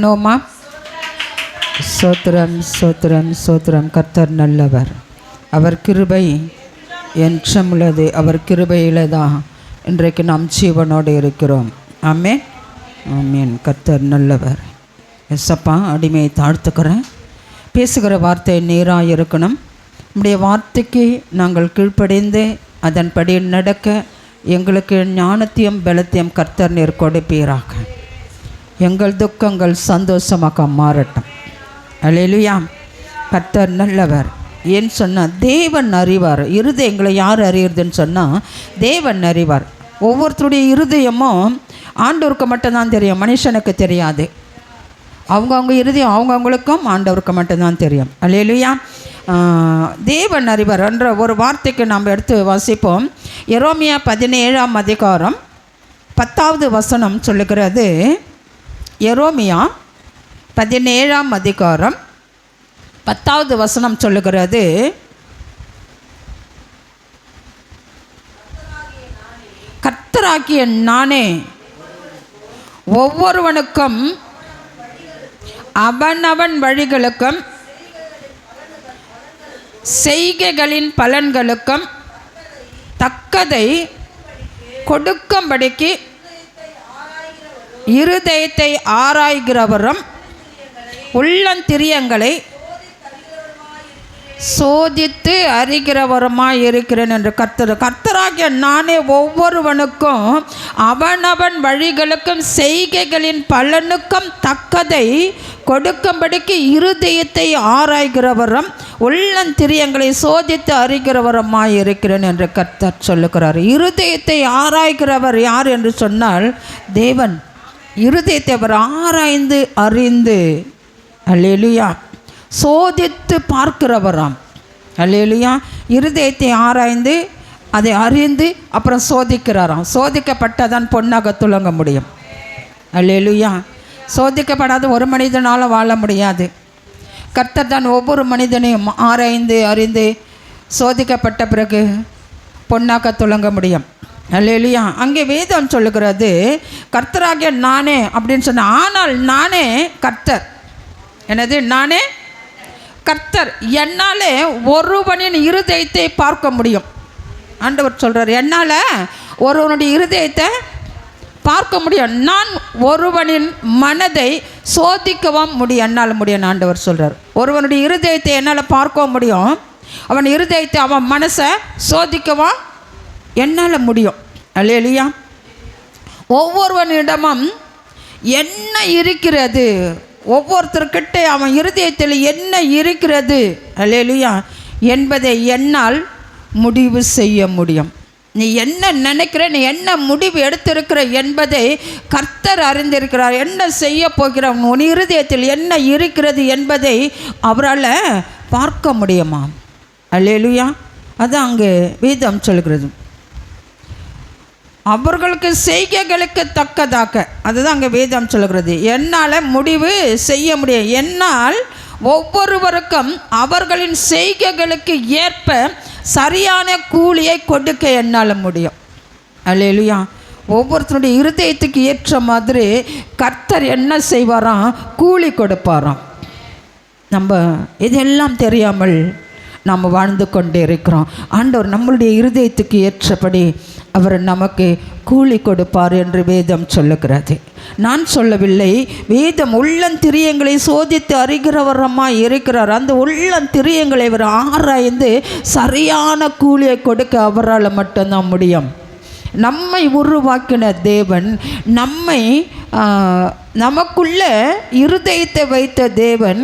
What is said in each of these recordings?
நோமா சோத்திரம் சோத்திரம் சோத்திரம். கர்த்தர் நல்லவர், அவர் கிருபை என்றுமுள்ளது. அவர் கிருபையில் தான் இன்றைக்கு நாம் ஜீவனோடு இருக்கிறோம். ஆமென் ஆமென். கர்த்தர் நல்லவர். எஸ்ஸப்பா, அடிமையை தாழ்த்துக்கிறேன். பேசுகிற வார்த்தை நேராக இருக்கணும். நம்முடைய வார்த்தைக்கு நாங்கள் கீழ்ப்படைந்து அதன்படி நடக்க எங்களுக்கு ஞானத்தையும் பலத்தையும் கர்த்தர் நீர் கொடுப்பீராக. எங்கள் துக்கங்கள் சந்தோஷமாக மாறட்டும். அல்லேலூயா. கர்த்தர் நல்லவர். ஏன்னு சொன்னால் தேவன் அறிவார். இருதயங்களை யார் அறியுறதுன்னு சொன்னால் தேவன் அறிவார். ஒவ்வொருத்தருடைய இருதயமும் ஆண்டவருக்கு மட்டும்தான் தெரியும், மனுஷனுக்கு தெரியாது. அவங்கவுங்க இருதயம் அவங்கவுங்களுக்கும் ஆண்டவருக்கு மட்டும்தான் தெரியும். அல்லேலூயா. தேவன் அறிவார் என்ற ஒரு வார்த்தைக்கு நாம் எடுத்து வாசிப்போம். எரேமியா 17ஆம் அதிகாரம் 10வது வசனம் சொல்லுகிறது. எரேமியா 17ஆம் அதிகாரம் 10வது வசனம் சொல்லுகிறது, கர்த்தராகிய நானே ஒவ்வொருவனுக்கும் அவனவன் வழிகளுக்கும் செய்கைகளின் பலன்களுக்கும் தக்கதை கொடுக்கும்படிக்கு இருதயத்தை ஆராய்கிறவரும் உள்ளந்திரியங்களை சோதித்து அறிகிறவருமாய் இருக்கிறேன் என்று கர்த்தராகிய நானே ஒவ்வொருவனுக்கும் அவனவன் வழிகளுக்கும் செய்கைகளின் பலனுக்கும் தக்கதை கொடுக்கும்படிக்கு இருதயத்தை ஆராய்கிறவரும் உள்ளந்திரியங்களை சோதித்து அறிகிறவருமாய் இருக்கிறேன் என்று கர்த்தர் சொல்லுகிறார். இருதயத்தை ஆராய்கிறவர் யார் என்று சொன்னால் தேவன். இருதயத்தை அவர் ஆராய்ந்து அறிந்து, அல்லேலூயா, சோதித்து பார்க்கிறவராம். அல்லேலூயா. இருதயத்தை ஆராய்ந்து அதை அறிந்து அப்புறம் சோதிக்கிறாராம். சோதிக்கப்பட்டதான் பொன்னாக துலங்க முடியும். அல்லேலூயா. சோதிக்கப்படாத ஒரு மனிதனால் வாழ முடியாது. கர்த்தர் தான் ஒவ்வொரு மனிதனையும் ஆராய்ந்து அறிந்து சோதிக்கப்பட்ட பிறகு பொன்னாக துலங்க முடியும். அல்லேலூயா. அங்கே வேதம் சொல்லுகிறது, கர்த்தராகிய நானே அப்படின்னு சொன்ன. ஆனால் நானே கர்த்தர். என்னது? நானே கர்த்தர். என்னாலே ஒருவனின் இருதயத்தை பார்க்க முடியும். ஆண்டவர் சொல்கிறார், என்னால் ஒருவனுடைய இருதயத்தை பார்க்க முடியும். நான் ஒருவனின் மனதை சோதிக்கவும் முடியும். என்னால் முடியும். ஆண்டவர் சொல்கிறார், ஒருவனுடைய இருதயத்தை என்னால் பார்க்கவும் முடியும். அவன் இருதயத்தை, அவன் மனசை சோதிக்கவும் என்னால் முடியும். அல்லேலூயா. ஒவ்வொருவனிடமும் என்ன இருக்கிறது, ஒவ்வொருத்தர்கிட்ட அவன் இருதயத்தில் என்ன இருக்கிறது, அல்லேலூயா, என்பதை என்னால் முடிவு செய்ய முடியும். நீ என்ன நினைக்கிற, நீ என்ன முடிவு எடுத்திருக்கிற என்பதை கர்த்தர் அறிந்திருக்கிறார். என்ன செய்ய போகிற உன் இருதயத்தில் என்ன இருக்கிறது என்பதை அவரால் பார்க்க முடியுமா? அல்லேலூயா. அது அங்கே வேதம் சொல்கிறது. அவர்களுக்கு செய்கைகளுக்கு தக்கதாக, அதுதான் அங்கே வேதம் சொல்கிறது. என்னால் முடிவு செய்ய முடியும். என்னால் ஒவ்வொருவருக்கும் அவர்களின் செய்கைகளுக்கு ஏற்ப சரியான கூலியை கொடுக்க என்னால் முடியும். அல்லேலூயா. ஒவ்வொருத்தருடைய இருதயத்துக்கு ஏற்ற மாதிரி கர்த்தர் என்ன செய்வாராம்? கூலி கொடுப்பாராம். நம்ம இதெல்லாம் தெரியாமல் நாம் வாழ்ந்து கொண்டே இருக்கிறோம். ஆண்டவர் நம்மளுடைய இருதயத்துக்கு ஏற்றபடி அவர் நமக்கு கூலி கொடுப்பார் என்று வேதம் சொல்லுகிறது. நான் சொல்லவில்லை, வேதம் உள்ளந்திரியங்களை சோதித்து அறிகிறவரமாக இருக்கிறார். அந்த உள்ளந்திரியங்களை அவர் ஆராய்ந்து சரியான கூலியை கொடுக்க அவரால் மட்டும்தான் முடியும். நம்மை உருவாக்கின தேவன், நம்மை நமக்குள்ள இருதயத்தை வைத்த தேவன்,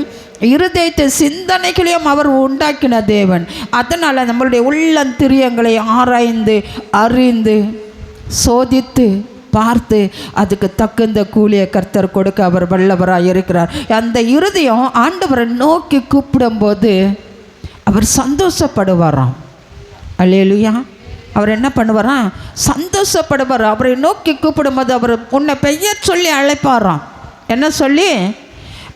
இருதயத்தை சிந்தனைகளையும் அவர் உண்டாக்கின தேவன். அதனால் நம்மளுடைய உள்ளந்திரியங்களை ஆராய்ந்து அறிந்து சோதித்து பார்த்து அதுக்கு தகுந்த கூலியை கர்த்தர் கொடுக்க அவர் வல்லவராக இருக்கிறார். அந்த இருதயம் ஆண்டவரை நோக்கி கூப்பிடும்போது அவர் சந்தோஷப்படுவாராம். அல்லேலூயா. அவர் என்ன பண்ணுவாராம்? சந்தோஷப்படுவார். அவரை நோக்கி கூப்பிடும்போது அவர் உன்னை பெயர் சொல்லி அழைப்பாராம். என்ன சொல்லி?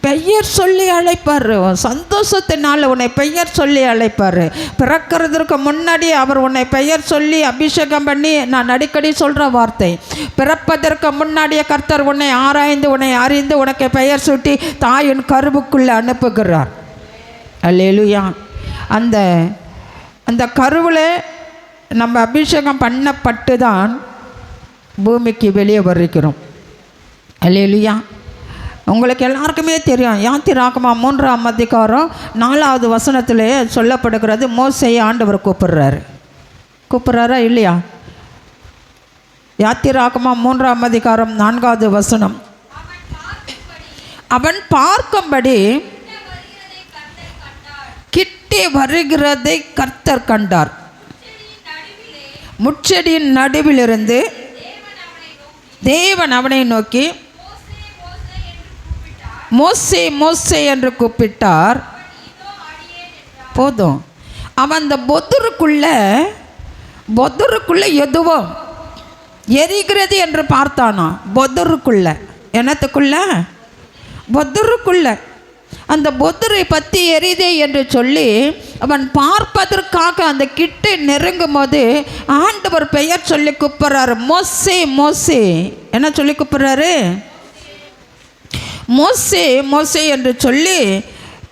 பெயர் சொல்லி அழைப்பார். சந்தோஷத்தினால் உன்னை பெயர் சொல்லி அழைப்பார். பிறக்கிறதுக்கு முன்னாடி அவர் உன்னை பெயர் சொல்லி அபிஷேகம் பண்ணி, நான் அடிக்கடி சொல்கிற வார்த்தை, பிறப்பதற்கு முன்னாடியே கர்த்தர் உன்னை ஆராய்ந்து உன்னை அறிந்து உனக்கு பெயர் சூட்டி தாயின் கருவுக்குள்ளே அனுப்புகிறார். அல்லேலூயா. அந்த கருவில் நம்ம அபிஷேகம் பண்ணப்பட்டு தான் பூமிக்கு வெளியே வருகிறோம். அல்லேலூயா. உங்களுக்கு எல்லாருக்குமே தெரியும், யாத்திராகமம் 3ஆம் அதிகாரம் 4வது வசனத்திலே சொல்லப்படுகிறது, மோசேயை ஆண்டவர் கூப்பிட்றாரா இல்லையா? யாத்திராகமம் 3ஆம் அதிகாரம் 4வது வசனம், அவன் பார்க்கும்படி கிட்டே வருகிறதை கர்த்தர் கண்டார். முட்செடியின் நடுவிலிருந்து தேவன் அவனை நோக்கி மோசே மோசே என்று கூப்பிட்டார். போதும். அவன் அந்த பொதுருக்குள்ள எதுவோ எரிகிறது என்று பார்த்தானா? பொதுருக்குள்ள. என்னத்துக்குள்ள? பொதுருக்குள்ள. அந்த பொதுரை பற்றி எரிதே என்று சொல்லி அவன் பார்ப்பதற்காக அந்த கிட்டே நெருங்கும் போது ஆண்டவர் பெயர் சொல்லி கூப்பிட்றாரு, மோசே மோசே. என்ன சொல்லி கூப்பிட்றாரு? மோசே மோசே என்று சொல்லி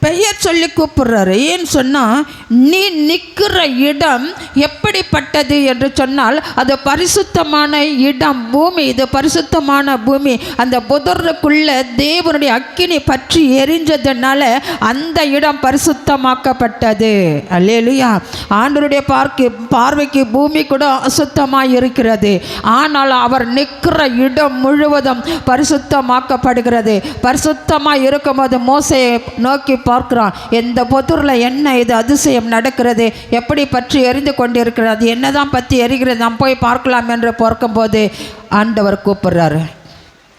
பெயர் சொல்லி கூப்பிட்றாரு. ஏன்னு சொன்னால், நீ நிற்கிற இடம் எப்படிப்பட்டது என்று சொன்னால், அது பரிசுத்தமான இடம், பூமி. இது பரிசுத்தமான பூமி. அந்த புதருக்குள்ளே தேவனுடைய அக்கினி பற்றி எரிஞ்சதுனால அந்த இடம் பரிசுத்தமாக்கப்பட்டது. அல்லேலூயா. ஆண்டவருடைய பார்வைக்கு பூமி கூட அசுத்தமாக இருக்கிறது. ஆனால் அவர் நிற்கிற இடம் முழுவதும் பரிசுத்தமாக்கப்படுகிறது. பரிசுத்தமாக இருக்கும்போது மோசையை நோக்கி பார்க்கிறான். எந்த பொதுரில் என்ன இது அதிசயம் நடக்கிறது, எப்படி பற்றி எரிந்து கொண்டிருக்கிறது, என்னதான் பற்றி எரிகிறது, நாம் போய் பார்க்கலாம் என்று பார்க்கும்போது ஆண்டவர் கூப்பிடுறாரு.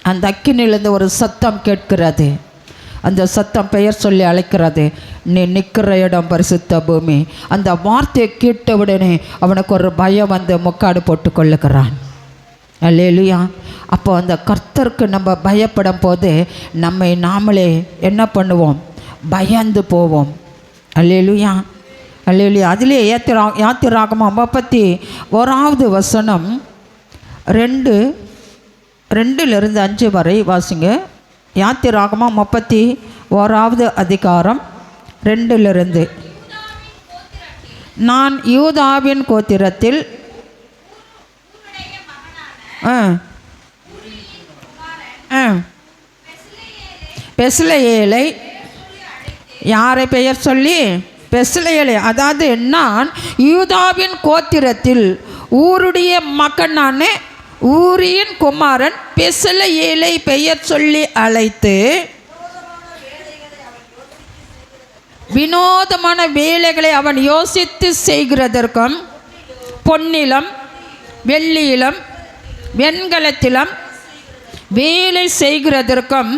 அந்த அக்கினியிலிருந்து ஒரு சத்தம் கேட்கிறது. அந்த சத்தம் பெயர் சொல்லி அழைக்கிறது, நீ நிற்கிற இடம் பரிசுத்த பூமி. அந்த வார்த்தையை கேட்டவுடனே அவனுக்கு ஒரு பயம் வந்து முக்காடு போட்டு கொள்ளுகிறான். அல்லேலூயா. அப்போ அந்த கர்த்தருக்கு நம்ம பயப்படும் போது நம்மை நாமளே என்ன பண்ணுவோம்? பயந்து போவோம். அல்லேலூயா. அல்லேலூயா. அதிலே யாத்திராகமம் 31வது வசனம் 2லிருந்து 5 வரை வாசிங்க. யாத்திராகமம் 31வது அதிகாரம் 2லிருந்து. நான் யூதாவின் கோத்திரத்தில் பெஸ்லெயேலை, யாரை பெயர் சொல்லி? பெஸ்லெயேலை. அதாவது நான் யூதாவின் கோத்திரத்தில் ஊருடைய மகனான ஊரியின் குமாரன் பெஸ்லெயேலை பெயர் சொல்லி அழைத்து வினோதமான வேலைகளை அவன் யோசித்து செய்கிறதற்கும், பொன்னிலும் வெள்ளியிலும் வெண்கலத்திலும் வேலை செய்கிறதற்கும்,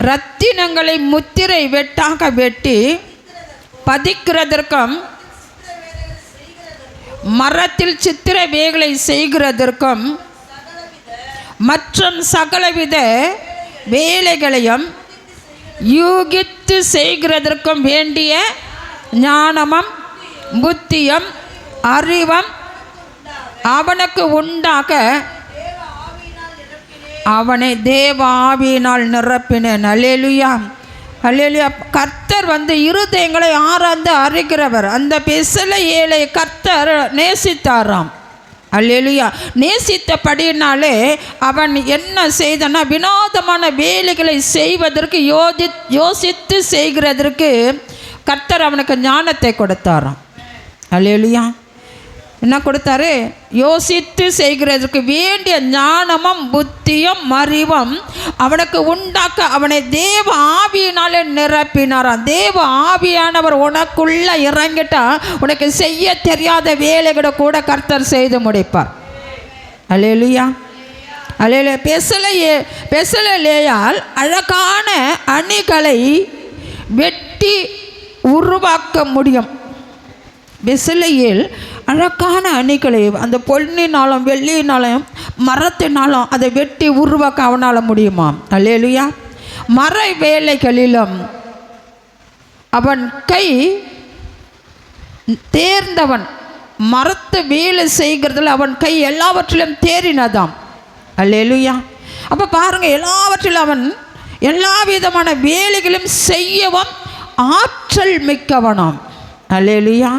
ரத்தினங்களை முத்திரை வெட்டாக வெட்டி பதிக்கிறதற்கும், மரத்தில் சித்திர வேலை செய்கிறதற்கும் மற்றும் சகலவித வேலைகளையும் யூகித்து செய்கிறதற்கும் வேண்டிய ஞானமும் புத்தியும் அறிவும் அவனுக்கு உண்டாக அவனை தேவ ஆவியினால் நிரப்பினேன். அல்லேலூயா. அல்லேலூயா. கர்த்தர் இருதயங்களை ஆராய்ந்து அறிகிறவர். அந்த பெஸ்லெயேலை கர்த்தர் நேசித்தாராம். அல்லேலூயா. நேசித்தபடினாலே அவன் என்ன செய்தனா, வினோதமான வேலைகளை செய்வதற்கு யோசித்து செய்கிறதற்கு கர்த்தர் அவனுக்கு ஞானத்தை கொடுத்தாராம். அல்லேலூயா. என்ன கொடுத்தாரு? யோசித்து செய்கிறதுக்கு வேண்டிய ஞானமும் புத்தியும் அறிவும் அவனுக்கு உண்டாக்க அவனை தேவ ஆவியினாலே நிரப்பினாராம். தேவ ஆவியானவர் உனக்குள்ள இறங்கிட்டா உனக்கு செய்ய தெரியாத வேலைகளை கூட கர்த்தர் செய்து முடிப்பார். அல்லேலூயா. அல்லேலூயா. பெஸ்லெயேலால் அழகான அணிகளை வெட்டி உருவாக்க முடியும். பெஸ்லெயேல் அழகான அணிகளை அந்த பொன்னினாலும் வெள்ளியினாலும் மரத்தினாலும் அதை வெட்டி உருவாக்க அவனால் முடியுமா? அல்லேலூயா. மறை வேலைகளிலும் அவன் கை தேர்ந்தவன். மரத்து வேலை செய்கிறதுல அவன் கை எல்லாவற்றிலும் தேறினதாம். அல்லேலூயா. அப்போ பாருங்கள், எல்லாவற்றிலும் அவன் எல்லா விதமான வேலைகளும் செய்யவும் ஆற்றல் மிக்கவனாம். அல்லேலூயா.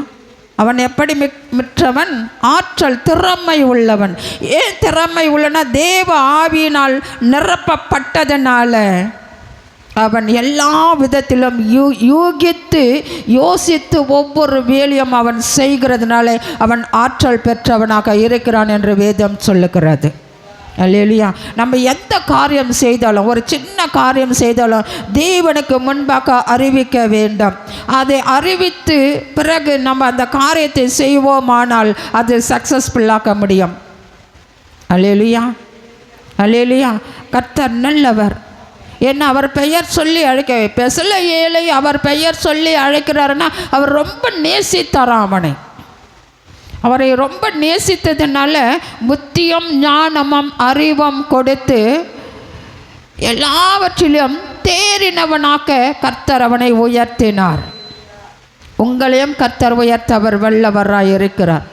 அவன் எப்படி மிற்றவன்? ஆற்றல், திறமை உள்ளவன். ஏன் திறமை உள்ளனா? தேவ ஆவியினால் நிரப்பப்பட்டதனால அவன் எல்லா விதத்திலும் யூகித்து யோசித்து ஒவ்வொரு வேலையும் அவன் செய்கிறதுனால அவன் ஆற்றல் பெற்றவனாக இருக்கிறான் என்று வேதம் சொல்லுகிறது. அல்லேலூயா. நம்ம எந்த காரியம் செய்தாலும், ஒரு சின்ன காரியம் செய்தாலும் தேவனுக்கு முன்பாக அறிவிக்க வேண்டும். அதை அறிவித்து பிறகு நம்ம அந்த காரியத்தை செய்வோமானால் அது சக்ஸஸ்ஃபுல்லாக்க முடியும். அல்லேலூயா. அல்லேலூயா. கர்த்தர் நல்லவர். என்ன அவர் பெயர் சொல்லி அழைக்க, பெசல ஏழை அவர் பெயர் சொல்லி அழைக்கிறாருன்னா அவர் ரொம்ப நேசித்தாராம் அவனை. அவரை ரொம்ப நேசித்ததுனால புத்தியும் ஞானமும் அறிவும் கொடுத்து எல்லாவற்றிலும் தேறினவனாக கர்த்தர் அவனை உயர்த்தினார். உங்களையும் கர்த்தர் உயர்த்த அவர் வல்லவராய் இருக்கிறார்.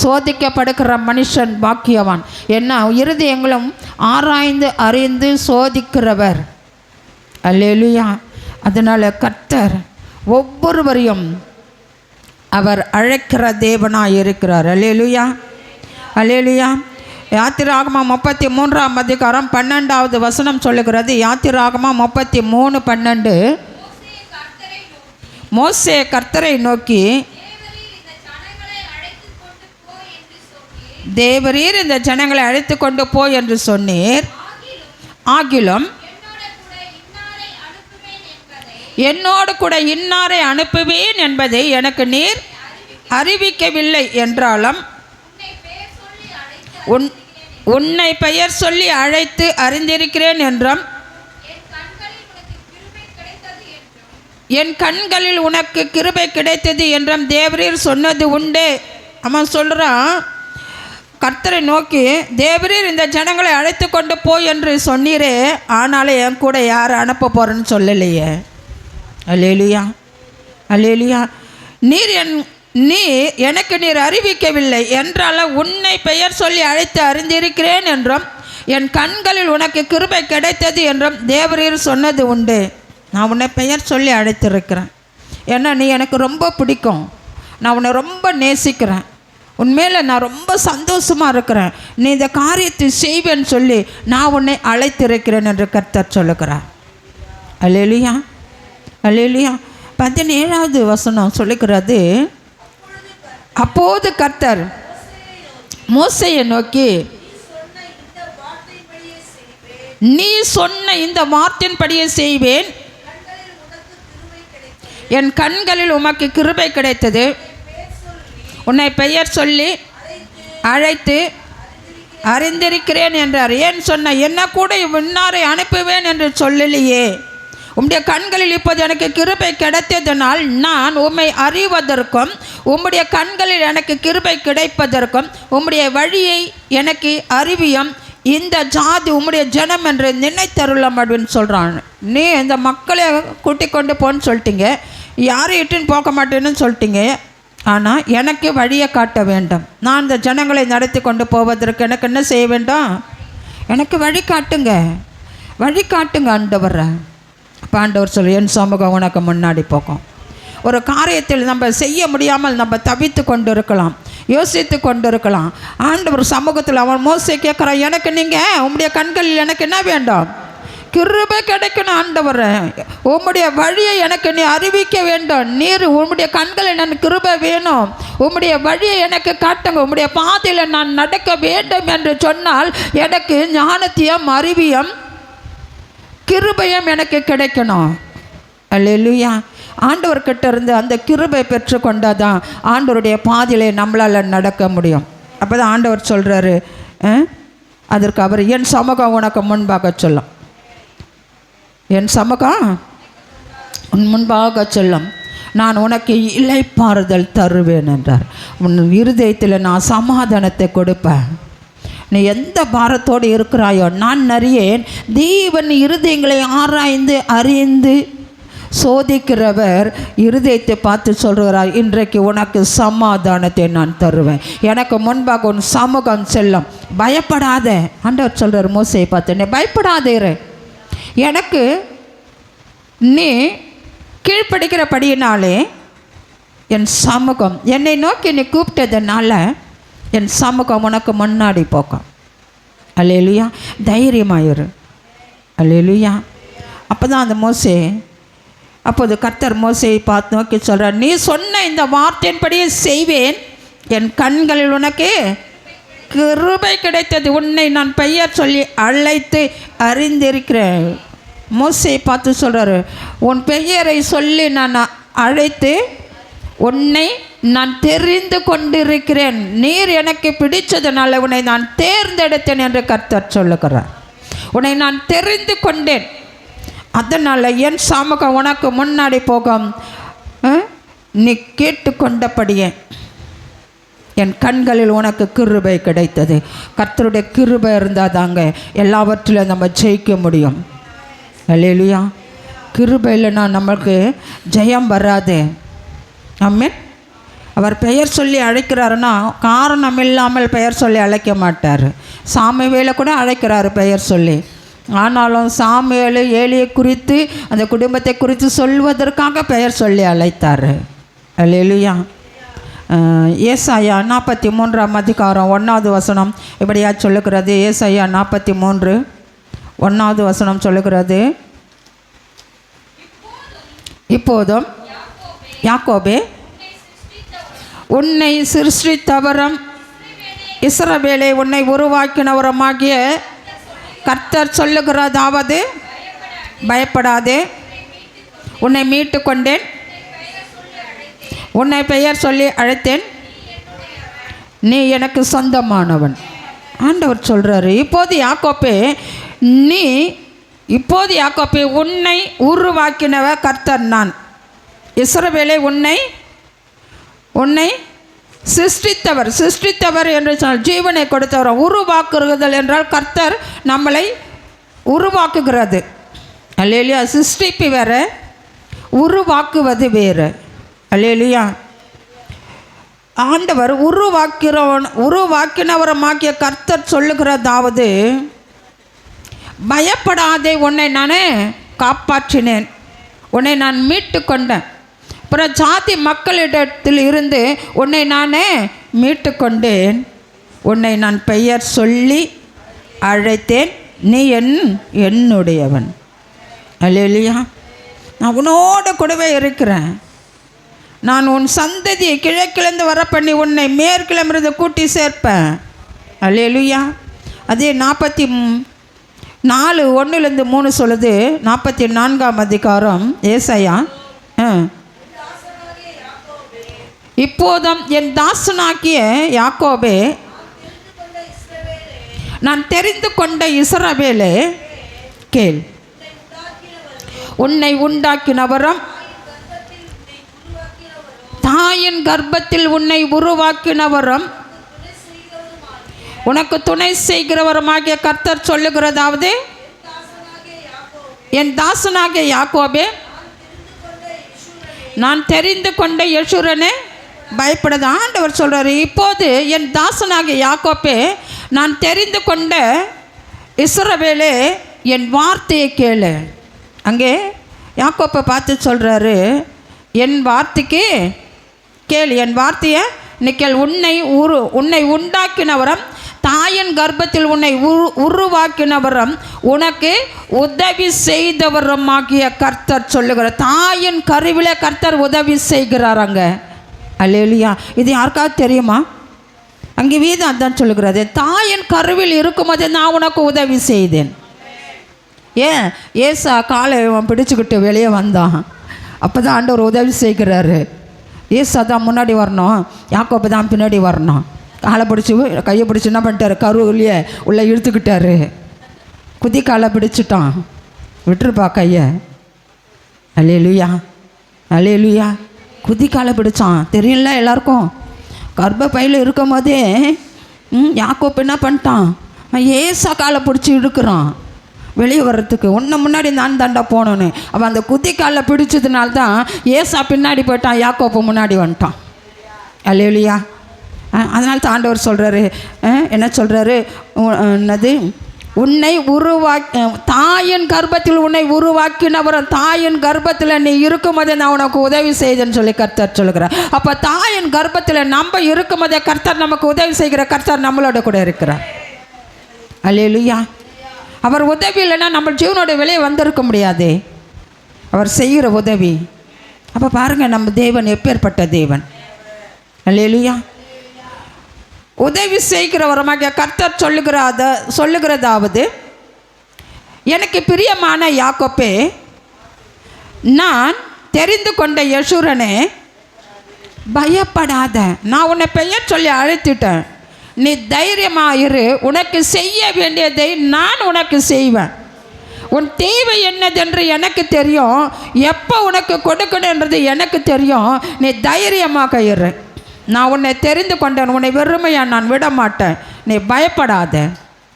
சோதிக்கப்படுகிற மனுஷன் பாக்கியவான். என்ன இருதயங்களும் ஆராய்ந்து அறிந்து சோதிக்கிறவர். அல்லேலூயா. அதனால் கர்த்தர் ஒவ்வொருவரையும் அவர் அழைக்கிற தேவனாய் இருக்கிறார். அல்லேலூயா. அல்லேலூயா. யாத்திராகமம் 33ஆம் அதிகாரம் 12வது வசனம் சொல்லுகிறது. யாத்திராகமம் 33:12. மோசே கர்த்தரை நோக்கி, தேவரீர் இந்த ஜனங்களை அழைத்து கொண்டு போ என்று சொன்னீர். ஆகிலும் என்னோடு கூட இன்னாரை அனுப்புவேன் என்பதை எனக்கு நீர் அறிவிக்கவில்லை என்றாலும் உன்னை பெயர் சொல்லி அழைத்து அறிந்திருக்கிறேன் என்றும் என் கண்களில் உனக்கு கிருபை கிடைத்தது என்றும் தேவரீர் சொன்னது உண்டே. அவன் சொல்கிறான், கர்த்தரை நோக்கி, தேவரீர் இந்த ஜனங்களை அழைத்து கொண்டு போய் என்று சொன்னீரே, ஆனாலும் என் கூட யார் அனுப்ப போகிறேன்னு சொல்லலையே. அல்லேலூயா. அல்லேலூயா. எனக்கு நீர் அறிவிக்கவில்லை என்றாலும் உன்னை பெயர் சொல்லி அழைத்து அறிந்திருக்கிறேன் என்றும் என் கண்களில் உனக்கு கிருபை கிடைத்தது என்றும் தேவரீர் சொன்னது உண்டு. நான் உன்னை பெயர் சொல்லி அழைத்திருக்கிறேன். ஏன்னா நீ எனக்கு ரொம்ப பிடிக்கும், நான் உன்னை ரொம்ப நேசிக்கிறேன், உண்மையில் நான் ரொம்ப சந்தோஷமாக இருக்கிறேன், நீ இந்த காரியத்தை செய்வேன்னு சொல்லி நான் உன்னை அழைத்திருக்கிறேன் என்று கர்த்தர் சொல்லுகிறார். அல்லேலூயா. அல்லேலூயா. 17வது வசனம் சொல்லுகிறது, அப்போது கர்த்தர் மோசேயை நோக்கி, நீ சொன்ன இந்த வார்த்தையின்படியே செய்வேன், என் கண்களில் உமக்கு கிருபை கிடைத்தது, உன்னை பெயர் சொல்லி அழைத்து அறிந்திருக்கிறேன் என்றார். ஏன் சொன்ன, என்ன கூட இன்னாரை அனுப்புவேன் என்று சொல்லலையே. உம்முடைய கண்களில் இப்போது எனக்கு கிருபை கிடைத்ததனால் நான் உம்மை அறிவதற்கும் உம்முடைய கண்களில் எனக்கு கிருபை கிடைப்பதற்கும் உம்முடைய வழியை எனக்கு அறிவியும், இந்த ஜாதி உம்முடைய ஜனம் என்று நினைத்தருளம் அப்படின்னு சொல்கிறான். நீ இந்த மக்களை கூட்டி கொண்டு போன்னு சொல்லிட்டீங்க, யாரும் இட்டுன்னு போக மாட்டேன்னு சொல்லிட்டீங்க, ஆனால் எனக்கு வழியை காட்ட வேண்டும். நான் இந்த ஜனங்களை நடத்தி கொண்டு போவதற்கு எனக்கு என்ன செய்ய வேண்டும்? எனக்கு வழி காட்டுங்க, வழி காட்டுங்க ஆண்டவரை. அப்போ ஆண்டவர் சொல்லி, என் சமூகம் உனக்கு முன்னாடி போகும். ஒரு காரியத்தில் நம்ம செய்ய முடியாமல் நம்ம தவித்து கொண்டு இருக்கலாம், யோசித்து கொண்டு இருக்கலாம். ஆண்டவர் சமூகத்தில் அவன் மோசே கேட்குறான், எனக்கு நீங்கள் உம்முடைய கண்களில் எனக்கு என்ன வேண்டும்? கிருபை கிடைக்கணும் ஆண்டவரை, உம்முடைய வழியை எனக்கு நீ அறிவிக்க வேண்டும், நீர் உம்முடைய கண்களில் எனக்கு கிருபை வேணும், உம்முடைய வழியை எனக்கு காட்டுங்க, உம்முடைய பாதையில் நான் நடக்க வேண்டும் என்று சொன்னால் எனக்கு ஞானத்தையும் அறிவியும் கிருபையும் எனக்கு கிடைக்கணும். அல்லேலூயா. ஆண்டவர்கிட்ட இருந்து அந்த கிருபை பெற்றுக்கொண்டாதான் ஆண்டவருடைய பாதையிலே நம்மளால் நடக்க முடியும். அப்போ தான் ஆண்டவர் சொல்கிறாரு, அதற்கு அவர் என் சமூகம் உனக்கு முன்பாக சொல்லும், என் சமூகம் உன் முன்பாக சொல்லும், நான் உனக்கு இளைப்பாறுதல் தருவேன் என்றார். உன் இருதயத்தில் நான் சமாதானத்தை கொடுப்பேன். நீ எந்த பாரத்தோடு இருக்கிறாயோ நான் அறியேன். தேவன் இருதயங்களை ஆராய்ந்து அறிந்து சோதிக்கிறவர் இருதயத்தை பார்த்து சொல்கிறார், இன்றைக்கு உனக்கு சமாதானத்தை நான் தருவேன், எனக்கு முன்பாக உன் சமூகம் செல்லும், பயப்படாத. ஆண்டவர் சொல்கிறார் மோசேயை பார்த்து, நீ பயப்படாதே, எனக்கு நீ கீழ்ப்படுகிறபடியினாலே என் சமூகம், என்னை நோக்கி நீ கூப்பிட்டதுனால என் சமூகம் உனக்கு முன்னாடி போக்கும். அல்லேலூயா. தைரியமாயிரு. அல்லேலூயா. அப்போ தான் அந்த மோசே, அப்போது கர்த்தர் மோசேயை பார்த்து நோக்கி சொல்கிறார், நீ சொன்ன இந்த வார்த்தையின்படியே செய்வேன், என் கண்களில் உனக்கு கிருபை கிடைத்தது, உன்னை நான் பெயர் சொல்லி அழைத்து அறிந்திருக்கிறேன். மோசேயை பார்த்து சொல்கிறாரு, உன் பெயரை சொல்லி நான் அழைத்து உன்னை நான் தெரிந்து கொண்டிருக்கிறேன், நீர் எனக்கு பிடிச்சதுனால உன்னை நான் தேர்ந்தெடுத்தேன் என்று கர்த்தர் சொல்லுகிறார். உன்னை நான் தெரிந்து கொண்டேன், அதனால் என் சமூகம் உனக்கு முன்னாடி போகும், நீ கேட்டுக்கொண்டபடியே என் கண்களில் உனக்கு கிருபை கிடைத்தது. கர்த்தருடைய கிருபை இருந்தால் தாங்க எல்லாவற்றிலும் நம்ம ஜெயிக்க முடியும். அல்லேலூயா. கிருபை இல்லைன்னா நம்மளுக்கு ஜெயம் வராது. ஆமென். அவர் பெயர் சொல்லி அழைக்கிறாருன்னா காரணம் இல்லாமல் பெயர் சொல்லி அழைக்க மாட்டார். சாமுவேலை கூட அழைக்கிறாரு பெயர் சொல்லி. ஆனாலும் சாமுவேல் ஏலியை குறித்து அந்த குடும்பத்தை குறித்து சொல்வதற்காக பெயர் சொல்லி அழைத்தார். அல்லேலூயா. ஏசாயா 43 அதிகாரம் 1வது வசனம் இப்படியா சொல்லுகிறது. ஏசாயா 43 1வது வசனம் சொல்லுகிறது, இப்போதும் யாக்கோபே உன்னை சிருஷ்டித்தவரும் இஸ்ரவேலை உன்னை உருவாக்கினவருமாகிய கர்த்தர் சொல்லுகிறதாவது, பயப்படாதே, உன்னை மீட்டு கொண்டேன், உன்னை பெயர் சொல்லி அழைத்தேன், நீ எனக்கு சொந்தமானவன். ஆண்டவர் சொல்கிறாரு, இப்போது யாக்கோப்பே உன்னை உருவாக்கினவ கர்த்தர் நான், இஸ்ரவேலை உன்னை சிருஷ்டித்தவர் என்று சொன்னால் ஜீவனை கொடுத்தவர். உருவாக்குறுதல் என்றால் கர்த்தர் நம்மளை உருவாக்குகிறது. அல்லேலூயா. சிருஷ்டிப்பு வேறு, உருவாக்குவது வேறு. அல்லேலூயா. ஆண்டவர் உருவாக்கினவரமாகிய கர்த்தர் சொல்லுகிறதாவது, பயப்படாதே, உன்னை நான் காப்பாற்றினேன், உன்னை நான் மீட்டு கொண்டேன், பிற ஜாதி மக்களிடத்தில் இருந்து உன்னை நான் மீட்டு கொண்டேன், உன்னை நான் பெயர் சொல்லி அழைத்தேன், நீ என்னுடையவன். அல்லேலூயா. நான் உன்னோட கூடவே இருக்கிறேன், நான் உன் சந்ததியை கிழக்கிழந்து வர பண்ணி உன்னை மேற்கிழமிருந்து கூட்டி சேர்ப்பேன். அல்லேலூயா. அதே 44:1-3 சொல்லுது. 44ஆம் அதிகாரம் ஏசாயா, இப்போதும் என் தாசனாகிய யாக்கோபே, நான் தெரிந்து கொண்ட இஸ்ரவேலே கேள், உன்னை உண்டாக்கினவரும் தாயின் கர்ப்பத்தில் உன்னை உருவாக்கினவரும் உனக்கு துணை செய்கிறவருமாகிய கர்த்தர் சொல்லுகிறதாவது, என் தாசனாகிய யாக்கோபே, நான் தெரிந்து கொண்ட யெஷூரனே, பயப்படாத. ஆண்டவர் சொல்கிறாரு, இப்போது என் தாசனாகிய யாக்கோபே, நான் தெரிந்து கொண்ட இஸ்ரவேலே, என் வார்த்தையை கேளு. அங்கே யாக்கோப்பை பார்த்து சொல்கிறாரு, என் வார்த்தைக்கு கேள், என் வார்த்தையை நிக்கல், உன்னை உண்டாக்கினவரும் தாயின் கர்ப்பத்தில் உன்னை உருவாக்கினவரும் உனக்கு உதவி செய்தவருமாகிய கர்த்தர் சொல்லுகிறார். தாயின் கருவிலே கர்த்தர் உதவி செய்கிறாராங்க. அல்லேலூயா. இது யாருக்காவது தெரியுமா? அங்கே வீதம் அதான் சொல்லுகிறது, தாயின் கருவில் இருக்கும்போது நான் உனக்கு உதவி செய்தேன். ஏசா காலை பிடிச்சுக்கிட்டு வெளியே வந்தான், அப்போ தான் ஆண்டவர் உதவி செய்கிறாரு. ஏசா தான் முன்னாடி வரணும், யாக்கோபு தான் பின்னாடி வரணும். காலை பிடிச்சி கையை பிடிச்சி என்ன பண்ணிட்டாரு, கருவிலேயே உள்ளே இழுத்துக்கிட்டாரு. குதி காலை பிடிச்சிட்டான், விட்டுருப்பா கையை. அல்லேலூயா. அல்லேலூயா. குதி காலை பிடிச்சான். தெரியல எல்லாருக்கும். கர்ப்ப பையில் இருக்கும் போதே யாக்கோப்பு என்ன பண்ணிட்டான், ஏசா காலை பிடிச்சி இழுக்கிறான் வெளியே வர்றதுக்கு. ஒன்று முன்னாடி நான் தாண்டா போகணுன்னு. அவன் அந்த குதிக்காலில் பிடிச்சதுனால்தான் ஏசா பின்னாடி போயிட்டான், யாக்கோப்பு முன்னாடி வந்துட்டான். அல்லேலூயா. அதனால தான் ஆண்டவர் சொல்கிறாரு, என்ன சொல்கிறாரு, என்னது, உன்னை தாயின் கர்ப்பத்தில் உன்னை உருவாக்கினவரும் தாயின் கர்ப்பத்தில் நீ இருக்கும்போதே நான் உனக்கு உதவி செய்தேன்னு சொல்லி கர்த்தர் சொல்லுகிறார். அப்போ தாயின் கர்ப்பத்தில் நம்ம இருக்கும்போதே கர்த்தர் நமக்கு உதவி செய்கிற கர்த்தர் நம்மளோட கூட இருக்கிறார். அல்லேலூயா. அவர் உதவி இல்லைன்னா நம்ம ஜீவனோட வெளியே வந்திருக்க முடியாது. அவர் செய்கிற உதவி. அப்போ பாருங்கள் நம்ம தேவன் எப்பேற்பட்ட தேவன். அல்லேலூயா. உதவி செய்கிறவரமாக கர்த்தர் சொல்லுகிறதாவது, எனக்கு பிரியமான யாக்கோப்பே, நான் தெரிந்து கொண்ட யெஷூரனே, பயப்படாத, நான் உன்னை பெயர் சொல்லி அழைத்துட்டேன், நீ தைரியமாயிரு, உனக்கு செய்ய வேண்டியதை நான் உனக்கு செய்வேன், உன் தேவை என்னதென்று எனக்கு தெரியும், எப்போ உனக்கு கொடுக்கணுன்றது எனக்கு தெரியும், நீ தைரியமாக இரு, நான் உன்னை தெரிந்து கொண்டேன், உன்னை வெறுமையாக நான் விட மாட்டேன், நீ பயப்படாத.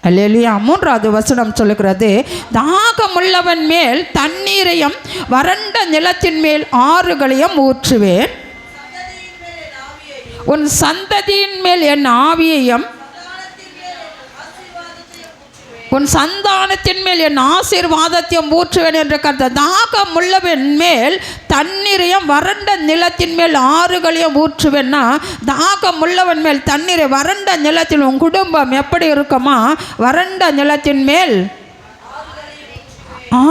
அல்லேலூயா. 3வது வசனம் சொல்லுகிறது, தாகமுள்ளவன் மேல் தண்ணீரையும் வறண்ட நிலத்தின் மேல் ஆறுகளையும் ஊற்றுவேன், உன் சந்ததியின் மேல் என் ஆவியையும் உன் சந்தானத்தின் மேல் என் ஆசீர்வாதத்தையும் ஊற்றுவேன் என்று கர்த்தர். தாகம் உள்ளவன் மேல் தண்ணீரையும் வறண்ட நிலத்தின் மேல் ஆறுகளையும் ஊற்றுவேன்னா, தாகம் உள்ளவன் மேல் தண்ணீரை, வறண்ட நிலத்தில் உன் குடும்பம் எப்படி இருக்குமா, வறண்ட நிலத்தின் மேல்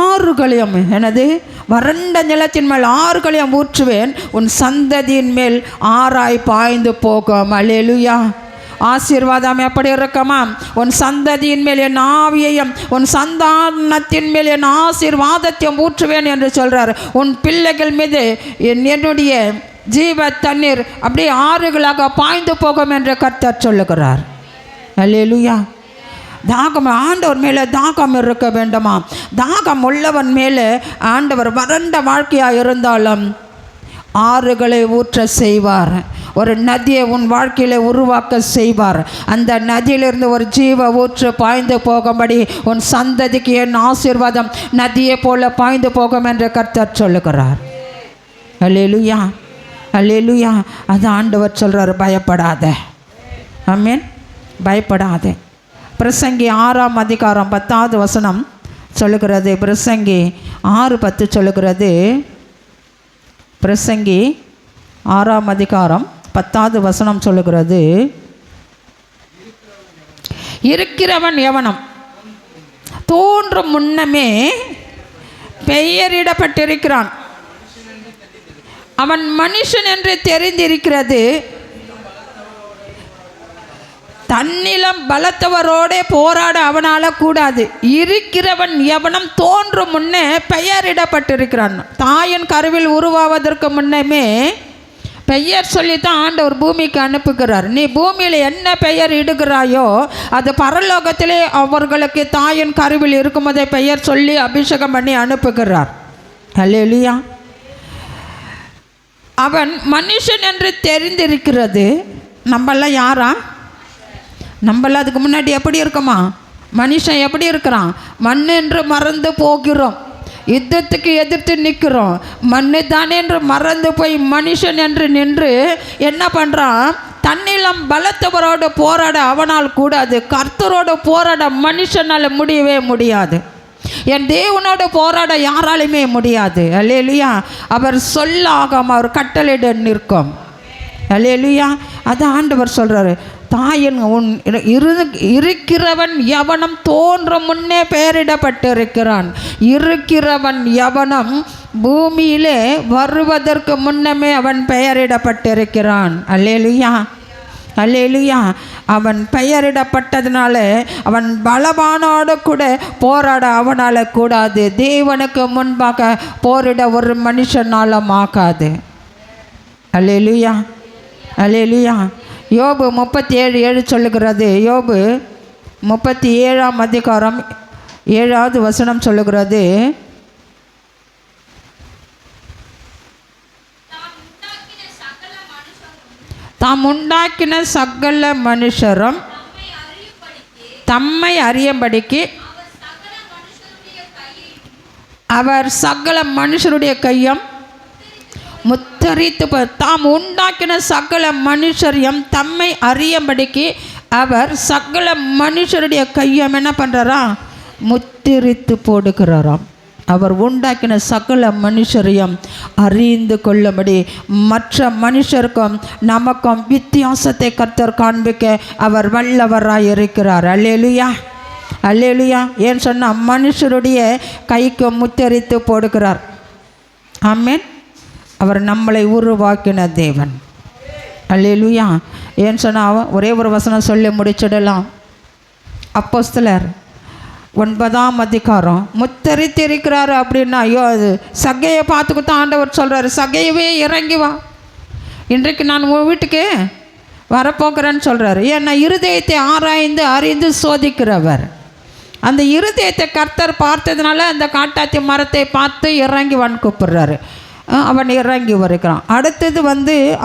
ஆறுகளையும், எனது வறண்ட நிலத்தின் மேல் ஆறுகளையும் ஊற்றுவேன், உன் சந்ததியின் மேல் ஆராய் பாய்ந்து போகும். அல்லேலூயா. ஆசீர்வாதம் எப்படி இருக்குமா, உன் சந்ததியின் மேல் என் ஆவியையும் உன் சந்தானத்தின் மேல் என் ஆசீர்வாதத்தையும் ஊற்றுவேன் என்று சொல்கிறார். உன் பிள்ளைகள் மீது என்னுடைய ஜீவ தண்ணீர் அப்படியே ஆறுகளாக பாய்ந்து போகும் என்று கர்த்தர் சொல்லுகிறார். அல்லேலூயா. தாகம், ஆண்டவர் மேலே தாகம் இருக்க வேண்டுமா, தாகம் உள்ளவன் மேலே ஆண்டவர் வறண்ட வாழ்க்கையாக இருந்தாலும் ஆறுகளை ஊற்ற செய்வார், ஒரு நதியை உன் வாழ்க்கையில் உருவாக்க செய்வார், அந்த நதியிலிருந்து ஒரு ஜீவ ஊற்று பாய்ந்து போகும்படி உன் சந்ததிக்கு என் ஆசீர்வாதம் நதியை போல பாய்ந்து போகும் என்று கர்த்தர் சொல்லுகிறார். அல்லேலூயா. அல்லேலூயா. அது ஆண்டவர் சொல்கிறார், பயப்படாத. ஆமென். பயப்படாதே. பிரசங்கி 6ஆம் அதிகாரம் 10வது வசனம் சொல்லுகிறது. பிரசங்கி 6:10 சொல்லுகிறது. பிரசங்கி 6ஆம் அதிகாரம் 10வது வசனம் சொல்லுகிறது, இருக்கிறவன் எவனும் தோன்றும் முன்னமே பெயரிடப்பட்டிருக்கிறான், அவன் மனுஷன் என்று தெரிந்திருக்கிறது, தன்னிலம் பலத்தவரோடே போராட அவனால் கூடாது. இருக்கிறவன் எவனும் தோன்றும் முன்னே பெயரிடப்பட்டிருக்கிறான். தாயின் கருவில் உருவாவதற்கு முன்னமே பெயர் சொல்லித்தான் ஆண்டவர் பூமிக்கு அனுப்புகிறார். நீ பூமியில் என்ன பெயர் இடுகிறாயோ அது பரலோகத்திலே அவர்களுக்கு தாயின் கருவில் இருக்கும்போதே பெயர் சொல்லி அபிஷேகம் பண்ணி அனுப்புகிறார். அல்லேலூயா. அவன் மனுஷன் என்று தெரிந்திருக்கிறது. நம்மெல்லாம் யாரா? நம்மள அதுக்கு முன்னாடி எப்படி இருக்குமா, மனுஷன் எப்படி இருக்கிறான், மண் என்று மறந்து போகிறோம், யுத்தத்துக்கு எதிர்த்து நிற்கிறோம், மண்ணு தானே என்று மறந்து போய் மனுஷன் என்று நின்று என்ன பண்ணுறான், தன்னிலம் பலத்தவரோடு போராட அவனால் கூடாது, கர்த்தரோடு போராட மனுஷனால் முடியவே முடியாது, என் தேவனோடு போராட யாராலுமே முடியாது. அல்லேலூயா. அவர் சொல்லாகாம அவர் கட்டளையிட நிற்கும். அல்லேலூயா. அது ஆண்டவர் சொல்கிறாரு, தாயின் உன் இருக்கிறவன் எவனும் தோன்றும் முன்னே பெயரிடப்பட்டிருக்கிறான். இருக்கிறவன் எவனும் பூமியிலே வருவதற்கு முன்னமே அவன் பெயரிடப்பட்டிருக்கிறான். அல்லேலூயா. அல்லேலூயா. அவன் பெயரிடப்பட்டதுனால அவன் பலவானோடு கூட போராட அவனால் கூடாது. தேவனுக்கு முன்பாக போரிட ஒரு மனுஷனால் ஆகாது. அல்லேலூயா. அல்லேலூயா. யோபு 37:7 சொல்லுகிறது. யோபு 37ஆம் அதிகாரம் 7வது வசனம் சொல்லுகிறது, தாம் உண்டாக்கின சகல மனுஷரும் தம்மை அறியும்படிக்கு அவர் சகல மனுஷருடைய கையும் முத்தரித்து தாம் உண்டாக்கின சகல மனுஷரையும் தம்மை அறியும்படிக்கு அவர் சகல மனுஷருடைய கையம் என்ன பண்ணுறாரா? முத்திரித்து போடுகிறாராம். அவர் உண்டாக்கின சகல மனுஷரையும் அறிந்து கொள்ளும்படி மற்ற மனுஷருக்கும் நமக்கும் வித்தியாசத்தை கர்த்தர் காண்பிக்க அவர் வல்லவராய் இருக்கிறார். அல்லேலூயா, அல்லேலூயா. ஏன்னு சொன்னால் மனுஷருடைய கைக்கு முத்தரித்து போடுகிறார். ஆமென். அவர் நம்மளை உருவாக்கின தேவன். அல்லேலூயா. ஏன்னு சொன்னால் ஒரே ஒரு வசனம் சொல்லி முடிச்சிடலாம். அப்போஸ்தலர் 9ஆம் அதிகாரம் முத்தரித்திருக்கிறாரு அப்படின்னா, ஐயோ அது சகையை பார்த்துக்கிட்டு ஆண்டவர் சொல்கிறாரு, சகையவே இறங்கி வா, இன்றைக்கு நான் உன் வீட்டுக்கு வரப்போகிறேன்னு சொல்கிறாரு. ஏன்னா இருதயத்தை ஆராய்ந்து அறிந்து சோதிக்கிறவர். அந்த இருதயத்தை கர்த்தர் பார்த்ததுனால அந்த காட்டாத்தி மரத்தை பார்த்து இறங்கி வான்னு கூப்பிட்றாரு. அவன் இறங்கி வருகிறான். அடுத்தது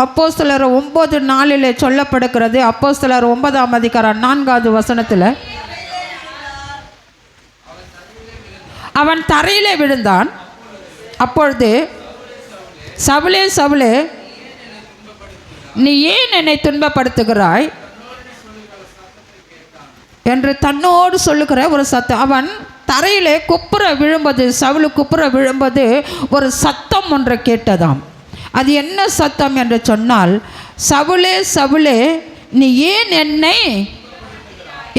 அப்போஸ்தலர் 9:4 சொல்லப்படுகிறது. அப்போஸ்தலர் 9ஆம் அதிகாரம் 4வது வசனத்தில், அவன் தரையிலே விழுந்தான். அப்பொழுது சவுலே சவுலே நீ ஏன் என்னை துன்பப்படுத்துகிறாய் என்று தன்னோடு சொல்லுகிற ஒரு சத்தம். அவன் தரையிலே குப்புற விழும்போது, சவுலு குப்புற விழும்போது ஒரு சத்தம் ஒன்று கேட்டதாம். அது என்ன சத்தம் என்று சொன்னால், சவுலே சவுலே நீ ஏன்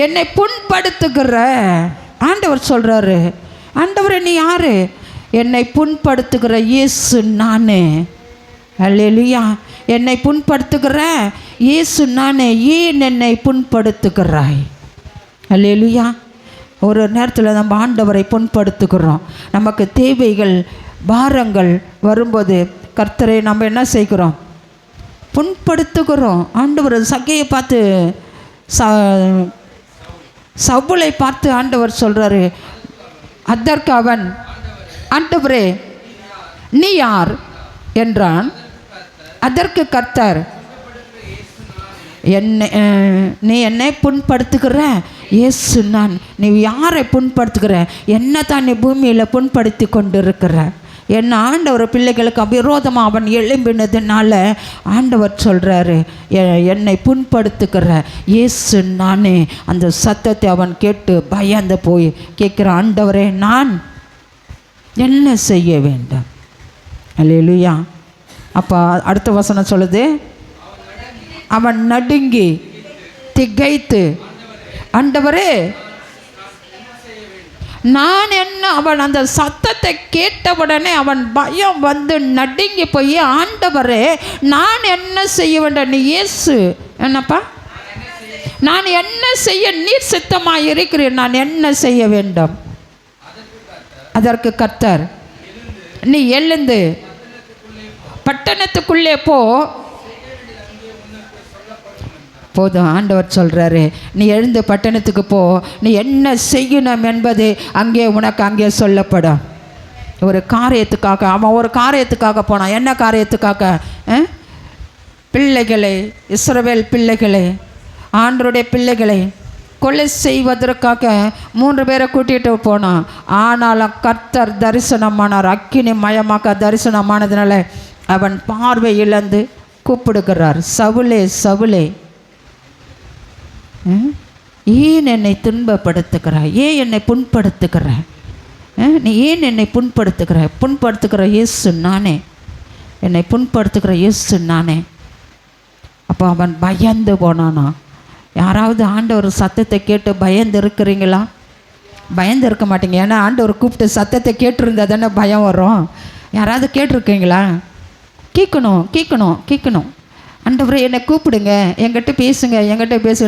என்னை புண்படுத்துகிற? ஆண்டவர் சொல்கிறாரு, ஆண்டவரே நீ யாரு? என்னை புண்படுத்துகிற இயேசு நானே. அல்லேலூயா. என்னை புண்படுத்துகிற இயேசு நானே. ஏன் என்னை புண்படுத்துகிறாய்? அல்லேலூயா. ஒரு நேரத்தில் நம்ம ஆண்டவரை புண்படுத்துகிறோம். நமக்கு தேவைகள் பாரங்கள் வரும்போது கர்த்தரை நம்ம என்ன செய்கிறோம்? புண்படுத்துகிறோம். ஆண்டவர் சகையை பார்த்து சவுலை பார்த்து ஆண்டவர் சொல்கிறாரு. அதற்கு அவன், ஆண்டவரே நீ யார் என்றான். அதற்கு கர்த்தர், நீ என்னை புண்படுத்துகிற இயேசு நான். நீ யாரை புண்படுத்துகிற? என்ன தான் நீ பூமியில் புண்படுத்தி கொண்டு இருக்கிற? என்ன ஆண்டவர் பிள்ளைகளுக்கு விரோதமாக அவன் எழும்பினதுனால ஆண்டவர் சொல்கிறாரு, என்னை புண்படுத்துகிற இயேசு நானே. அந்த சத்தத்தை அவன் கேட்டு பயந்து போய் கேட்குற, ஆண்டவரே நான் என்ன செய்ய வேண்டும்? அல்லேலூயா. அப்போ அடுத்த வசனம் சொல்லுது, அவன் நடுங்கி திகைத்து, ஆண்டவரே நான் என்ன? அவன் அந்த சத்தத்தை கேட்டவுடனே அவன் பயம் நடுங்கி போய், ஆண்டவரே நான் என்ன செய்ய வேண்டும்? நீ இயேசு என்னப்பா, நான் என்ன செய்ய நீர் சித்தமாக இருக்கிறீர், நான் என்ன செய்ய வேண்டும்? அதற்கு கர்த்தர், நீ எழுந்து பட்டணத்துக்குள்ளே போ. போதும், ஆண்டவர் சொல்கிறாரு, நீ எழுந்து பட்டணத்துக்கு போ, நீ என்ன செய்யணும் என்பது அங்கே சொல்லப்படும். ஒரு காரியத்துக்காக அவன் ஒரு காரியத்துக்காக போனான். என்ன காரியத்துக்காக? பிள்ளைகளை, இஸ்ரவேல் பிள்ளைகளை, ஆண்டவருடைய பிள்ளைகளை கொலை செய்வதற்காக 3 பேரை கூட்டிகிட்டு போனான். ஆனாலும் கர்த்தர் தரிசனமானார். அக்கினி மயமாக தரிசனமானதுனால அவன் பார்வை இழந்து கூப்பிடுகிறார், சவுலே சவுலே ஏன் என்னை துன்பப்படுத்துகிறாய்? ஏன் என்னை புண்படுத்துகிறாய்? நீ ஏன் என்னை புண்படுத்துகிறாய்? புண்படுத்துகிற இயேசு நானே. என்னை புண்படுத்துகிற இயேசு நானே. அப்போ அவன் பயந்து போனானா? யாராவது ஆண்டவர் சத்தத்தை கேட்டு பயந்து இருக்கிறீங்களா? பயந்து இருக்க மாட்டீங்க. ஏன்னா ஆண்டவர் கூப்பிட்டு சத்தத்தை கேட்டிருந்தா தானே பயம் வரும். யாராவது கேட்டிருக்கீங்களா? கேட்கணும். ஆண்டவரை என்னை கூப்பிடுங்க, என்கிட்ட பேசுங்க,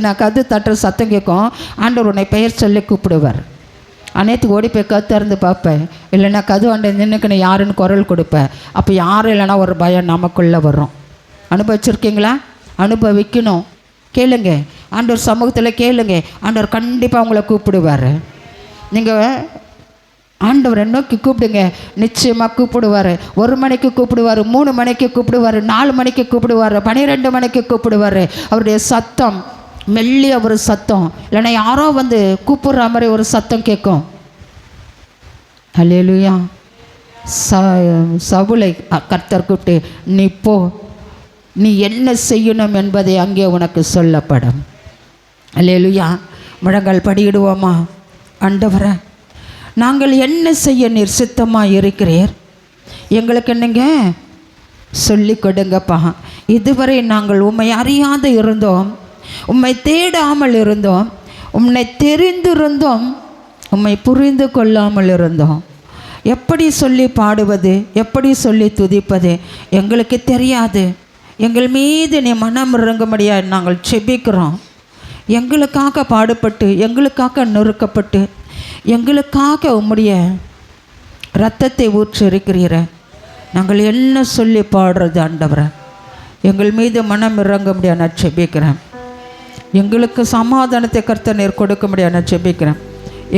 நான் கது தட்டுற சத்தம் கேட்கும். ஆண்டவர் உன்னை பெயர் சொல்லி கூப்பிடுவார். அனைத்து ஓடி போய் திறந்து பார்ப்பேன், இல்லைன்னா கது ஆண்டை நின்றுக்குன்னு யாருன்னு குரல் கொடுப்பேன். அப்போ யாரும் இல்லைன்னா ஒரு பயம் நமக்குள்ளே வரும். அனுபவிச்சிருக்கீங்களா? அனுபவிக்கணும். கேளுங்க, ஆண்டவர் சமூகத்தில் கேளுங்க, ஆண்டவர் கண்டிப்பாக உங்களை கூப்பிடுவார். நீங்கள் ஆண்டவரை நோக்கி கூப்பிடுங்க, நிச்சயமாக கூப்பிடுவார். 1 மணிக்கு கூப்பிடுவார், 3 மணிக்கு கூப்பிடுவார், 4 மணிக்கு கூப்பிடுவார், 12 மணிக்கு கூப்பிடுவார். அவருடைய சத்தம் மெல்லிய ஒரு சத்தம், இல்லைன்னா யாரோ வந்து கூப்பிடுற மாதிரி ஒரு சத்தம் கேட்கும். அல்லேலூயா. சவுலை கர்த்தர் கூப்பிட்டு, நீ போ, நீ என்ன செய்யணும் என்பதை அங்கே உனக்கு சொல்லப்படும். அல்லேலூயா. முழங்கால் படியிடுவோமா? ஆண்டவரே, நாங்கள் என்ன செய்ய நீர் சித்தமாக இருக்கிறீர், எங்களுக்கு நீங்கள் சொல்லி கொடுங்கப்பா. இதுவரை நாங்கள் உம்மை அறியாது இருந்தோம், உம்மை தேடாமல் இருந்தோம், உம்மை தெரிந்திருந்தோம், உம்மை புரிந்து கொள்ளாமல் இருந்தோம். எப்படி சொல்லி பாடுவது, எப்படி சொல்லி துதிப்பது எங்களுக்கு தெரியாது. எங்கள் மீது நீ மனம் இறங்கும்படியாக நாங்கள் செபிக்கிறோம். எங்களுக்காக பாடுபட்டு, எங்களுக்காக நொறுக்கப்பட்டு, எங்களுக்காக உம்முடைய இரத்தத்தை ஊற்றி இருக்கிறீர. நாங்கள் என்ன சொல்லி பாடுறது ஆண்டவரை? எங்கள் மீது மனம் இறங்க முடியாது நான் செபிக்கிறேன். எங்களுக்கு சமாதானத்தை கர்த்தர் நீர் கொடுக்க முடியாது நான் செபிக்கிறேன்.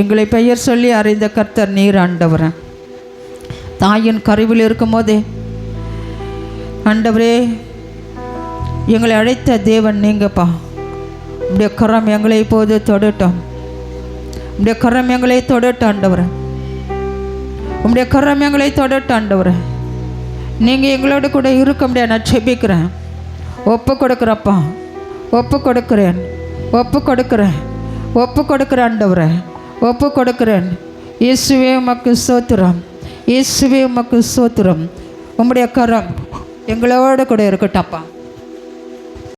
எங்களை பெயர் சொல்லி அறிந்த கர்த்தர் நீர் ஆண்டவரை. தாயின் கருவில் இருக்கும் போதே ஆண்டவரே எங்களை அழைத்த தேவன் நீங்கப்பா. உடைய கரம் எங்களை இப்போது தொடட்டும், உடைய கரம் எங்களை தொடட்டும் ஆண்டவரை, உடைய கரம் எங்களை தொடட்டும் ஆண்டவரை. நீங்கள் எங்களோட கூட இருக்க முடியாது நான் செபிக்கிறேன். ஒப்பு கொடுக்குறப்பா, ஒப்பு கொடுக்குறேன், ஒப்பு கொடுக்குறேன், ஒப்பு கொடுக்குறேன் ஆண்டவரை, ஒப்பு கொடுக்குறேன். இயேசுவே உமக்கு ஸ்தோத்திரம், இயேசுவே உமக்கு ஸ்தோத்திரம். உம்முடைய கரம் எங்களோட கூட இருக்கட்டப்பா.